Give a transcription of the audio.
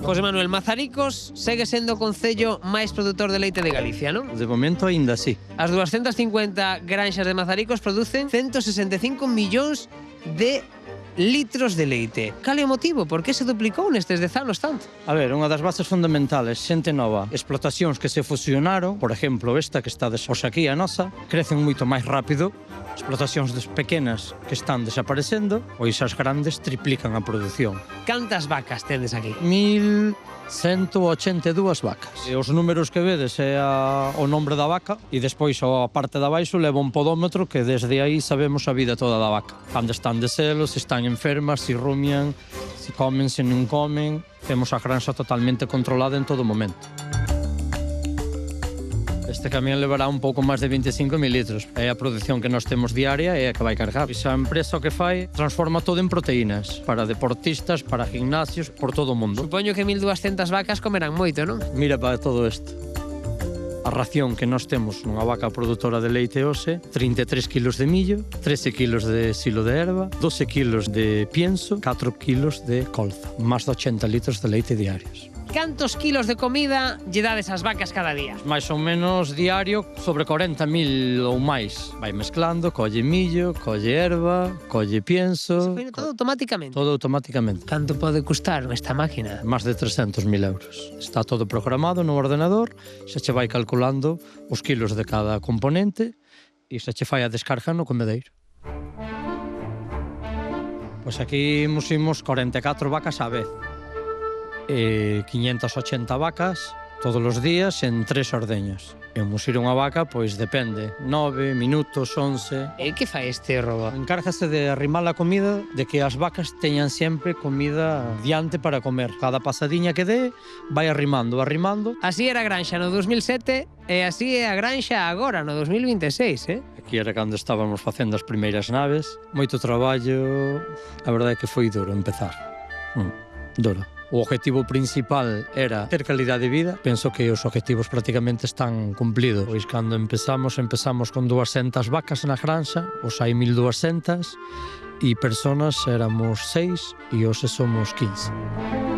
José Manuel, Mazaricos segue sendo o concello máis produtor de leite de Galicia, non? De momento aínda sí. As 250 granxas de Mazaricos producen 165 millóns de litros de leite. Cal é o motivo? Por que se duplicou nestes 10 anos tanto? A ver, unha das bases fundamentales, xente nova, explotacións que se fusionaron, por exemplo, esta que está hoxe aquí, a nosa, crecen moito máis rápido, explotacións pequenas que están desaparecendo, pois as grandes triplican a produción. Cantas vacas tendes aquí? 1182 vacas. E os números que vedes é o nombre da vaca e despois a parte de abaixo leva un podómetro que desde aí sabemos a vida toda da vaca. Cando están de selo, se están enfermas, se rumian, se comen, se non comen. Temos a granxa totalmente controlada en todo momento. Este camión levará un pouco máis de 25.000 litros. É a produción que nós temos diaria e é a que vai cargar. Esa empresa o que fai transforma todo en proteínas para deportistas, para gimnasios, por todo o mundo. Supoño que 1.200 vacas comerán moito, non? Mira para todo isto. A ración que nós temos nunha vaca produtora de leite hoxe, 33 kilos de millo, 13 kilos de silo de erva, 12 kilos de pienso, 4 kilos de colza. Más de 80 litros de leite diarios. Cantos kilos de comida lle dades ás vacas cada día? Mais ou menos diario, sobre 40.000 ou máis. Vai mezclando, colle millo, colle erva, colle pienso... Todo automáticamente? Todo automáticamente. Canto pode custar esta máquina? Más de 300.000 euros. Está todo programado no ordenador, xa che vai calculando os kilos de cada componente e xa che fai a descarga no comedeiro. Pois aquí imos 44 vacas á vez. 580 vacas todos os días en 3 ordeños. E musir unha vaca, pois depende, 9 minutos, 11... E que fai este robot? Encárgase de arrimar a comida, de que as vacas teñan sempre comida diante para comer. Cada pasadiña que dé, vai arrimando. Así era a granxa no 2007 e así é a granxa agora, no 2026, Aquí era cando estábamos facendo as primeiras naves. Moito traballo, a verdade é que foi duro empezar. Duro. O objetivo principal era ter calidade de vida. Penso que os objetivos prácticamente están cumplidos. Pois cando empezamos con 200 vacas na granxa, os hai 1.200 e personas éramos 6 e hoxe somos 15.